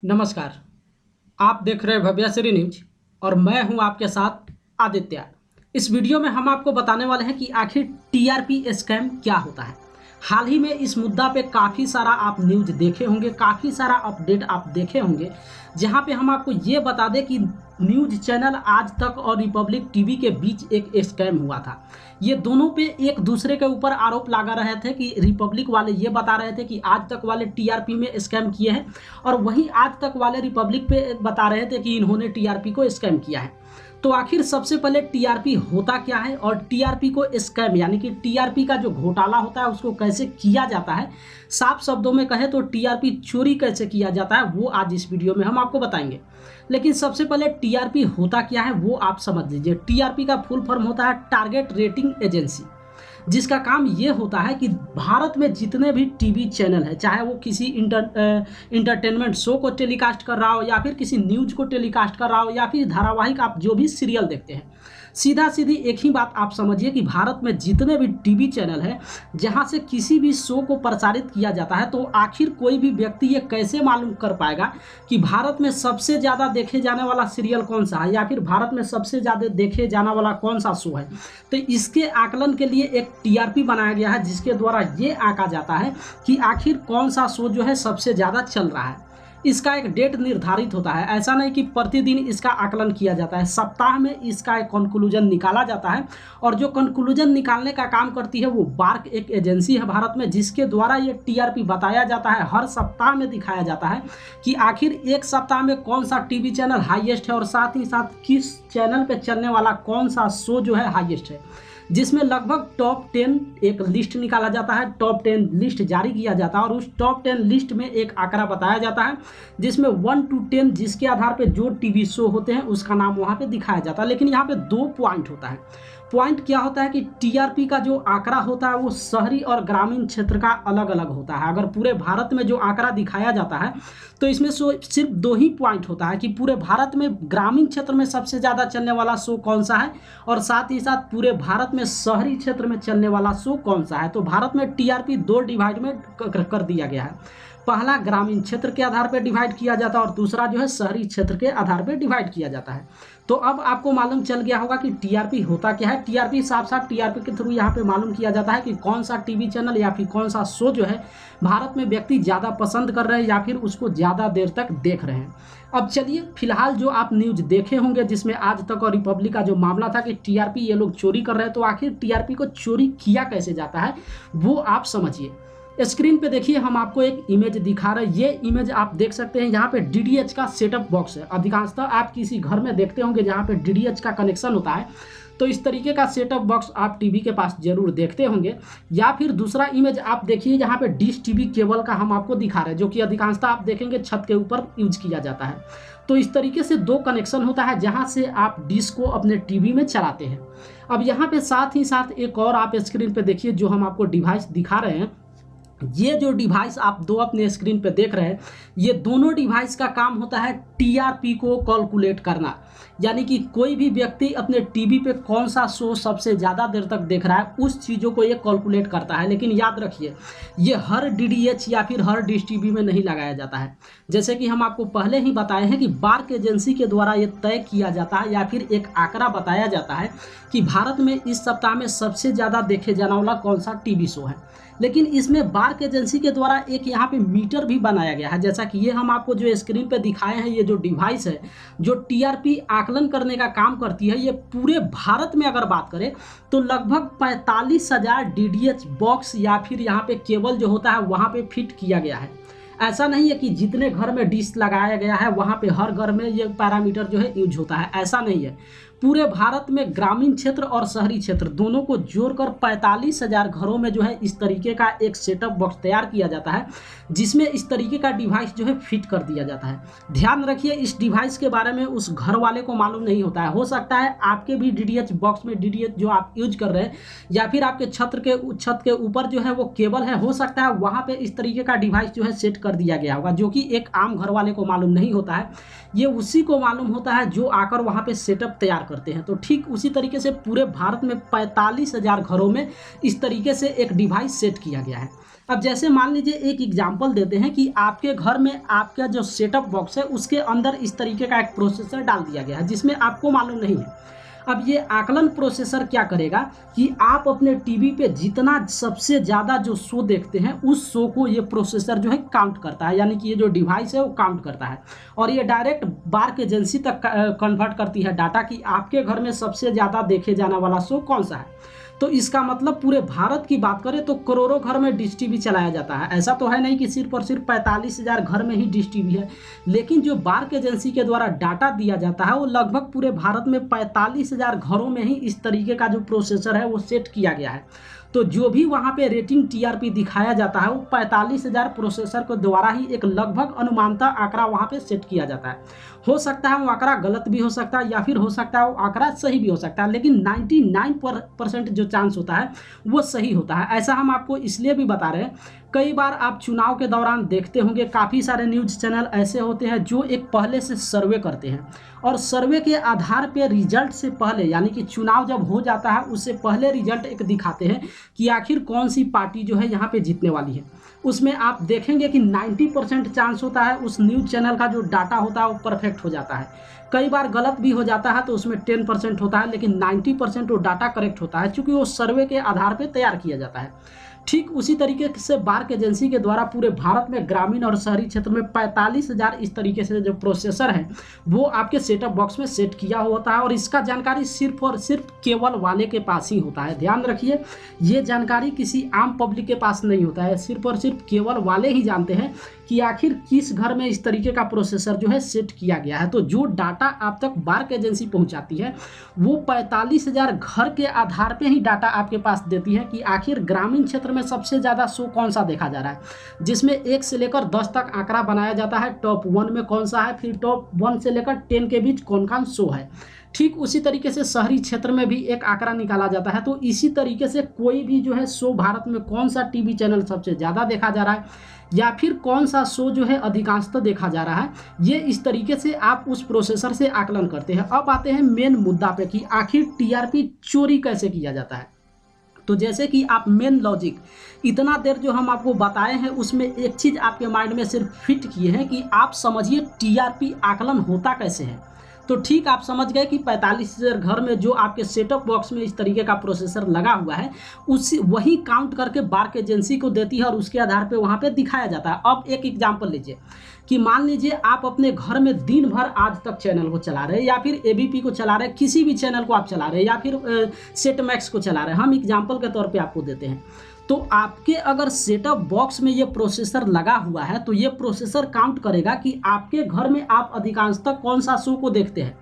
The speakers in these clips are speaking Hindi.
नमस्कार। आप देख रहे हैं भव्यश्री न्यूज और मैं हूं आपके साथ आदित्य। इस वीडियो में हम आपको बताने वाले हैं कि आखिर टीआरपी स्कैम क्या होता है। हाल ही में इस मुद्दा पे काफ़ी सारा आप न्यूज देखे होंगे, काफ़ी सारा अपडेट आप देखे होंगे, जहां पे हम आपको ये बता दें कि न्यूज चैनल आज तक और रिपब्लिक टीवी के बीच एक स्कैम हुआ था। ये दोनों पे एक दूसरे के ऊपर आरोप लगा रहे थे कि रिपब्लिक वाले ये बता रहे थे कि आज तक वाले टीआरपी में स्कैम किए हैं और वहीं आज तक वाले रिपब्लिक पे बता रहे थे कि इन्होंने टीआरपी को स्कैम किया है। तो आखिर सबसे पहले टीआरपी होता क्या है और टीआरपी को स्कैम यानी कि टीआरपी का जो घोटाला होता है उसको कैसे किया जाता है, साफ शब्दों में कहे तो टीआरपी चोरी कैसे किया जाता है, वो आज इस वीडियो में हम आपको बताएंगे। लेकिन सबसे पहले टीआरपी होता क्या है वो आप समझ लीजिए। टीआरपी का फुल फॉर्म होता है टारगेट रेटिंग एजेंसी, जिसका काम ये होता है कि भारत में जितने भी टीवी चैनल है, चाहे वो किसी इंटरटेनमेंट शो को टेलीकास्ट कर रहा हो या फिर किसी न्यूज को टेलीकास्ट कर रहा हो या फिर धारावाहिक आप जो भी सीरियल देखते हैं, सीधा सीधी एक ही बात आप समझिए कि भारत में जितने भी टीवी चैनल है जहां से किसी भी शो को प्रसारित किया जाता है, तो आखिर कोई भी व्यक्ति ये कैसे मालूम कर पाएगा कि भारत में सबसे ज़्यादा देखे जाने वाला सीरियल कौन सा है या फिर भारत में सबसे ज़्यादा देखे जाने वाला कौन सा शो है। तो इसके आकलन के लिए एक टीआरपी बनाया गया है, जिसके द्वारा ये आंका जाता है कि आखिर कौन सा शो जो है सबसे ज़्यादा चल रहा है। इसका एक डेट निर्धारित होता है, ऐसा नहीं कि प्रतिदिन इसका आकलन किया जाता है, सप्ताह में इसका एक कंक्लूजन निकाला जाता है। और जो कंक्लूजन निकालने का काम करती है वो बार्क एक एजेंसी है भारत में, जिसके द्वारा ये टीआरपी बताया जाता है। हर सप्ताह में दिखाया जाता है कि आखिर एक सप्ताह में कौन सा टीवी चैनल हाईएस्ट है और साथ ही साथ किस चैनल पे चलने वाला कौन सा शो जो है हाईएस्ट है, जिसमें लगभग टॉप 10 एक लिस्ट निकाला जाता है, टॉप 10 लिस्ट जारी किया जाता है और उस टॉप 10 लिस्ट में एक आंकड़ा बताया जाता है जिसमें 1 to 10 जिसके आधार पे जो टीवी शो होते हैं उसका नाम वहाँ पे दिखाया जाता है। लेकिन यहाँ पे 2 पॉइंट होता है। पॉइंट क्या होता है कि टीआरपी का जो आंकड़ा होता है वो शहरी और ग्रामीण क्षेत्र का अलग अलग होता है। अगर पूरे भारत में जो आंकड़ा दिखाया जाता है तो इसमें सिर्फ 2 ही पॉइंट होता है कि पूरे भारत में ग्रामीण क्षेत्र में सबसे ज़्यादा चलने वाला शो कौन सा है और साथ ही साथ पूरे भारत में शहरी क्षेत्र में चलने वाला शो कौन सा है। तो भारत में टीआरपी 2 डिवाइड में कर दिया गया है। पहला ग्रामीण क्षेत्र के आधार पर डिवाइड किया जाता है और दूसरा जो है शहरी क्षेत्र के आधार पर डिवाइड किया जाता है। तो अब आपको मालूम चल गया होगा कि टीआरपी होता क्या है। टीआरपी साफ साफ टीआरपी के थ्रू यहाँ पे मालूम किया जाता है कि कौन सा टीवी चैनल या फिर कौन सा शो जो है भारत में व्यक्ति ज़्यादा पसंद कर रहे हैं या फिर उसको ज़्यादा देर तक देख रहे हैं। अब चलिए, फिलहाल जो आप न्यूज देखे होंगे जिसमें आज तक और रिपब्लिक का जो मामला था कि टीआरपी ये लोग चोरी कर रहे हैं, तो आखिर टीआरपी को चोरी किया कैसे जाता है वो आप समझिए। स्क्रीन पे देखिए, हम आपको एक इमेज दिखा रहे हैं। ये इमेज आप देख सकते हैं, यहाँ पे डीडीएच का सेटअप बॉक्स है। अधिकांशतः आप किसी घर में देखते होंगे जहाँ पे डीडीएच का कनेक्शन होता है, तो इस तरीके का सेटअप बॉक्स आप टीवी के पास जरूर देखते होंगे। या फिर दूसरा इमेज आप देखिए, यहाँ पे डिश टीवी केबल का हम आपको दिखा रहे हैं, जो कि अधिकांशतः आप देखेंगे छत के ऊपर यूज किया जाता है। तो इस तरीके से 2 कनेक्शन होता है जहाँ से आप डिश को अपने टीवी में चलाते हैं। अब यहाँ पे साथ ही साथ एक और आप स्क्रीन पे देखिए, जो हम आपको डिवाइस दिखा रहे हैं। ये जो डिवाइस आप 2 अपने स्क्रीन पे देख रहे हैं, ये दोनों डिवाइस का काम होता है टीआरपी को कैलकुलेट करना। यानी कि कोई भी व्यक्ति अपने टीवी पे कौन सा शो सबसे ज़्यादा देर तक देख रहा है, उस चीज़ों को ये कैलकुलेट करता है। लेकिन याद रखिए, ये हर डीडीएच या फिर हर डिश टीवी में नहीं लगाया जाता है। जैसे कि हम आपको पहले ही बताए हैं कि बार्क एजेंसी के द्वारा ये तय किया जाता है या फिर एक आंकड़ा बताया जाता है कि भारत में इस सप्ताह में सबसे ज़्यादा देखे जाने वाला कौन सा टीवी शो है। लेकिन इसमें बार्क एजेंसी के द्वारा एक यहाँ पे मीटर भी बनाया गया है, जैसा कि ये हम आपको जो स्क्रीन पे दिखाए हैं। ये जो डिवाइस है जो टीआरपी आकलन करने का काम करती है, ये पूरे भारत में अगर बात करें तो लगभग 45,000 डीडीएच बॉक्स या फिर यहाँ पे केबल जो होता है वहाँ पे फिट किया गया है। ऐसा नहीं है कि जितने घर में डिश लगाया गया है वहाँ पे हर घर में ये पैरामीटर जो है यूज होता है, ऐसा नहीं है। पूरे भारत में ग्रामीण क्षेत्र और शहरी क्षेत्र दोनों को जोड़कर 45,000 घरों में जो है इस तरीके का एक सेटअप बॉक्स तैयार किया जाता है, जिसमें इस तरीके का डिवाइस जो है फिट कर दिया जाता है। ध्यान रखिए, इस डिवाइस के बारे में उस घर वाले को मालूम नहीं होता है। हो सकता है आपके भी डीडीएच बॉक्स में डीडीएच जो आप यूज कर रहे हैं या फिर आपके छत के ऊपर जो है वो केबल है, हो सकता है वहाँ पे इस तरीके का डिवाइस जो है सेट कर दिया गया होगा, जो कि एक आम घर वाले को मालूम नहीं होता है। ये उसी को मालूम होता है जो आकर वहाँ पे सेटअप तैयार करते हैं। तो ठीक उसी तरीके से पूरे भारत में 45,000 घरों में इस तरीके से एक डिवाइस सेट किया गया है। अब जैसे मान लीजिए एक एग्जांपल देते हैं कि आपके घर में आपका जो सेटअप बॉक्स है उसके अंदर इस तरीके का एक प्रोसेसर डाल दिया गया है जिसमें आपको मालूम नहीं है। अब ये आकलन प्रोसेसर क्या करेगा कि आप अपने टीवी पे जितना सबसे ज़्यादा जो शो देखते हैं उस शो को ये प्रोसेसर जो है काउंट करता है, यानी कि ये जो डिवाइस है वो काउंट करता है और ये डायरेक्ट बार्क एजेंसी तक कन्वर्ट करती है डाटा कि आपके घर में सबसे ज़्यादा देखे जाने वाला शो कौन सा है। तो इसका मतलब पूरे भारत की बात करें तो करोड़ों घर में डिश टीवी चलाया जाता है। ऐसा तो है नहीं कि सिर्फ और सिर्फ 45,000 घर में ही डिश टीवी है, लेकिन जो बार्क एजेंसी के द्वारा डाटा दिया जाता है वो लगभग पूरे भारत में 45,000 घरों में ही इस तरीके का जो प्रोसेसर है वो सेट किया गया है। तो जो भी वहाँ पे रेटिंग टीआरपी दिखाया जाता है वो 45,000 प्रोसेसर के द्वारा ही एक लगभग अनुमानता आंकड़ा वहाँ पे सेट किया जाता है। हो सकता है वो आंकड़ा गलत भी हो सकता है या फिर हो सकता है वो आंकड़ा सही भी हो सकता है, लेकिन 99% जो चांस होता है वो सही होता है। ऐसा हम आपको इसलिए भी बता रहे हैं, कई बार आप चुनाव के दौरान देखते होंगे काफ़ी सारे न्यूज़ चैनल ऐसे होते हैं जो एक पहले से सर्वे करते हैं और सर्वे के आधार पे रिजल्ट से पहले, यानी कि चुनाव जब हो जाता है उससे पहले रिजल्ट एक दिखाते हैं कि आखिर कौन सी पार्टी जो है यहाँ पे जीतने वाली है। उसमें आप देखेंगे कि 90% चांस होता है उस न्यूज़ चैनल का जो डाटा होता है वो परफेक्ट हो जाता है। कई बार गलत भी हो जाता है तो उसमें 10% होता है, लेकिन 90% वो डाटा करेक्ट होता है क्योंकि वो सर्वे के आधार पर तैयार किया जाता है। ठीक उसी तरीके से बार्क एजेंसी के द्वारा पूरे भारत में ग्रामीण और शहरी क्षेत्र में 45,000 इस तरीके से जो प्रोसेसर है वो आपके सेटअप बॉक्स में सेट किया होता है और इसका जानकारी सिर्फ और सिर्फ केवल वाले के पास ही होता है। ध्यान रखिए, ये जानकारी किसी आम पब्लिक के पास नहीं होता है, सिर्फ और सिर्फ केवल वाले ही जानते हैं कि आखिर किस घर में इस तरीके का प्रोसेसर जो है सेट किया गया है। तो जो डाटा आप तक बार्क एजेंसी पहुंचाती है वो 45,000 घर के आधार पे ही डाटा आपके पास देती है कि आखिर ग्रामीण क्षेत्र में सबसे ज़्यादा शो कौन सा देखा जा रहा है, जिसमें 1 से लेकर 10 तक आंकड़ा बनाया जाता है। टॉप 1 में कौन सा है, फिर टॉप 1 से लेकर 10 के बीच कौन कौन शो है। ठीक उसी तरीके से शहरी क्षेत्र में भी एक आंकड़ा निकाला जाता है। तो इसी तरीके से कोई भी जो है शो भारत में कौन सा टीवी चैनल सबसे ज़्यादा देखा जा रहा है या फिर कौन सा शो जो है अधिकांशतः देखा जा रहा है, ये इस तरीके से आप उस प्रोसेसर से आकलन करते हैं। अब आते हैं मेन मुद्दा पे कि आखिर टीआरपी चोरी कैसे किया जाता है। तो जैसे कि आप मेन लॉजिक इतना देर जो हम आपको बताए हैं उसमें एक चीज़ आपके माइंड में सिर्फ फिट किए हैं कि आप समझिए टीआरपी आकलन होता कैसे है। तो ठीक आप समझ गए कि 45,000 घर में जो आपके सेटअप बॉक्स में इस तरीके का प्रोसेसर लगा हुआ है उसी वही काउंट करके बार्क एजेंसी को देती है और उसके आधार पे वहाँ पे दिखाया जाता है। अब एक एग्जांपल लीजिए कि मान लीजिए आप अपने घर में दिन भर आज तक चैनल को चला रहे हैं या फिर एबीपी को चला रहे हैं, किसी भी चैनल को आप चला रहे हैं या फिर सेट मैक्स को चला रहे हैं। हम एग्जाम्पल के तौर पर आपको देते हैं। तो आपके अगर सेटअप बॉक्स में ये प्रोसेसर लगा हुआ है तो ये प्रोसेसर काउंट करेगा कि आपके घर में आप अधिकांशतः कौन सा शो को देखते हैं।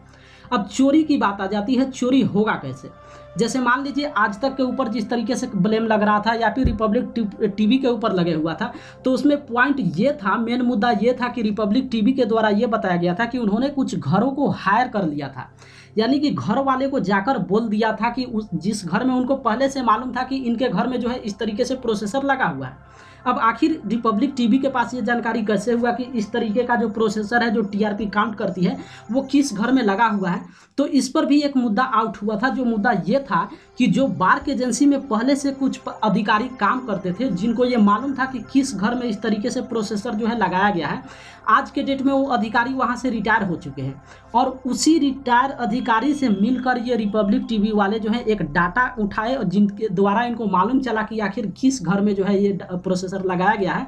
अब चोरी की बात आ जाती है, चोरी होगा कैसे। जैसे मान लीजिए आज तक के ऊपर जिस तरीके से ब्लेम लग रहा था या फिर रिपब्लिक टीवी के ऊपर लगे हुआ था, तो उसमें पॉइंट ये था, मेन मुद्दा ये था कि रिपब्लिक टीवी के द्वारा ये बताया गया था कि उन्होंने कुछ घरों को हायर कर लिया था, यानी कि घर वाले को जाकर बोल दिया था कि उस जिस घर में उनको पहले से मालूम था कि इनके घर में जो है इस तरीके से प्रोसेसर लगा हुआ है। अब आखिर रिपब्लिक टीवी के पास ये जानकारी कैसे हुआ कि इस तरीके का जो प्रोसेसर है जो टीआरपी काउंट करती है वो किस घर में लगा हुआ है। तो इस पर भी एक मुद्दा आउट हुआ था। जो मुद्दा ये था कि जो बार्क एजेंसी में पहले से कुछ अधिकारी काम करते थे जिनको ये मालूम था कि किस घर में इस तरीके से प्रोसेसर जो है लगाया गया है, आज के डेट में वो अधिकारी वहाँ से रिटायर हो चुके हैं और उसी रिटायर अधिकारी से मिलकर ये रिपब्लिक टीवी वाले जो है एक डाटा उठाए और जिनके द्वारा इनको मालूम चला कि आखिर किस घर में जो है ये प्रोसेसर लगाया गया है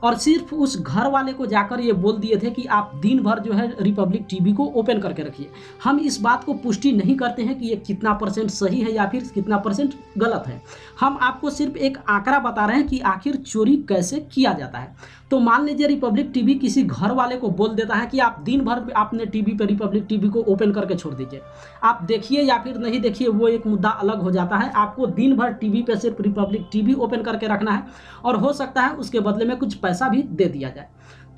और सिर्फ उस घर वाले को जाकर ये बोल दिए थे कि आप दिन भर जो है रिपब्लिक टीवी को ओपन करके रखिए। हम इस बात को पुष्टि नहीं करते हैं कि ये कितना % सही है या फिर कितना % गलत है। हम आपको सिर्फ एक आंकड़ा बता रहे हैं कि आखिर चोरी कैसे किया जाता है। तो मान लीजिए रिपब्लिक टीवी किसी घर वाले को बोल देता है कि आप दिन भर अपने टीवी पर रिपब्लिक टीवी को ओपन करके छोड़ दीजिए, आप देखिए या फिर नहीं देखिए वो एक मुद्दा अलग हो जाता है। आपको दिन भर टीवी पे सिर्फ रिपब्लिक टीवी ओपन करके रखना है और हो सकता है उसके बदले में कुछ पैसा भी दे दिया जाए।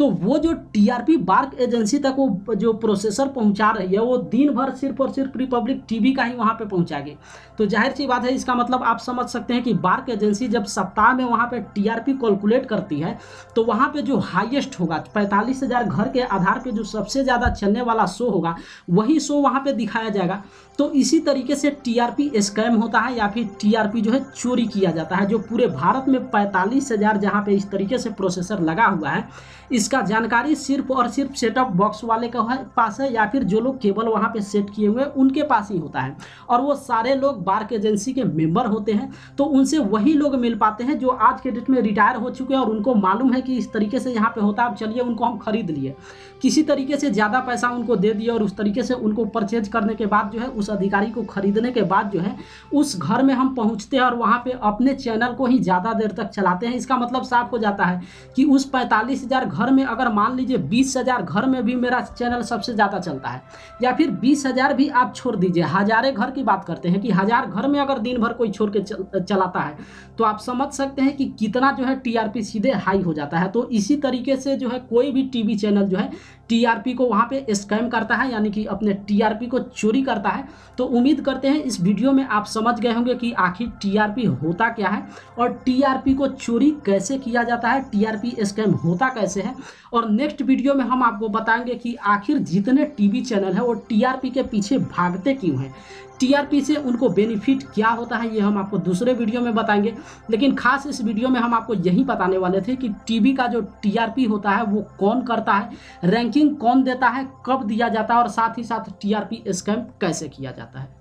तो वो जो टीआरपी बार्क एजेंसी तक वो जो प्रोसेसर पहुंचा रही है वो दिन भर सिर्फ और सिर्फ रिपब्लिक टीवी का ही वहां पे पहुंचाएगी। तो जाहिर सी बात है, इसका मतलब आप समझ सकते हैं कि बार्क एजेंसी जब सप्ताह में वहां पे टीआरपी कैलकुलेट करती है तो वहां पे जो हाईएस्ट होगा 45,000 घर के आधार पे जो सबसे ज़्यादा चलने वाला शो होगा वही शो वहां पे दिखाया जाएगा। तो इसी तरीके से टीआरपी स्कैम होता है या फिर टीआरपी जो है चोरी किया जाता है, जो पूरे भारत में 45,000 जहाँ पे इस तरीके से प्रोसेसर लगा हुआ है, इसका जानकारी सिर्फ और सिर्फ सेटअप बॉक्स वाले का पास है या फिर जो लोग केबल वहाँ पे सेट किए हुए हैं उनके पास ही होता है। और वो सारे लोग बार्क एजेंसी के मेंबर होते हैं, तो उनसे वही लोग मिल पाते हैं जो आज के डेट में रिटायर हो चुके हैं और उनको मालूम है कि इस तरीके से यहाँ पे होता है। अब चलिए उनको हम खरीद लिए, किसी तरीके से ज़्यादा पैसा उनको दे दिए और उस तरीके से उनको परचेज करने के बाद जो है उस अधिकारी को खरीदने के बाद जो है उस घर में हम पहुँचते हैं और वहाँ पे अपने चैनल को ही ज़्यादा देर तक चलाते हैं। इसका मतलब साफ हो जाता है कि उस 45,000 घर में अगर मान लीजिए 20,000 घर में भी मेरा चैनल सबसे ज़्यादा चलता है, या फिर 20,000 भी आप छोड़ दीजिए, हज़ारे घर की बात करते हैं कि 1000 घर में अगर दिन भर कोई छोड़ के चलाता है तो आप समझ सकते हैं कि कितना जो है टीआरपी सीधे हाई हो जाता है। तो इसी तरीके से जो है कोई भी टीवी चैनल जो है टीआरपी को वहाँ पे स्कैम करता है, यानी कि अपने टीआरपी को चोरी करता है। तो उम्मीद करते हैं इस वीडियो में आप समझ गए होंगे कि आखिर टीआरपी होता क्या है और टीआरपी को चोरी कैसे किया जाता है, टीआरपी स्कैम होता कैसे है। और नेक्स्ट वीडियो में हम आपको बताएंगे कि आखिर जितने टीवी चैनल है वो टीआरपी के पीछे भागते क्यों हैं, टीआरपी से उनको बेनिफिट क्या होता है, ये हम आपको दूसरे वीडियो में बताएंगे। लेकिन खास इस वीडियो में हम आपको यही बताने वाले थे कि टीवी का जो टीआरपी होता है वो कौन करता है, रैंकिंग कौन देता है, कब दिया जाता है और साथ ही साथ टीआरपी स्कैम कैसे किया जाता है।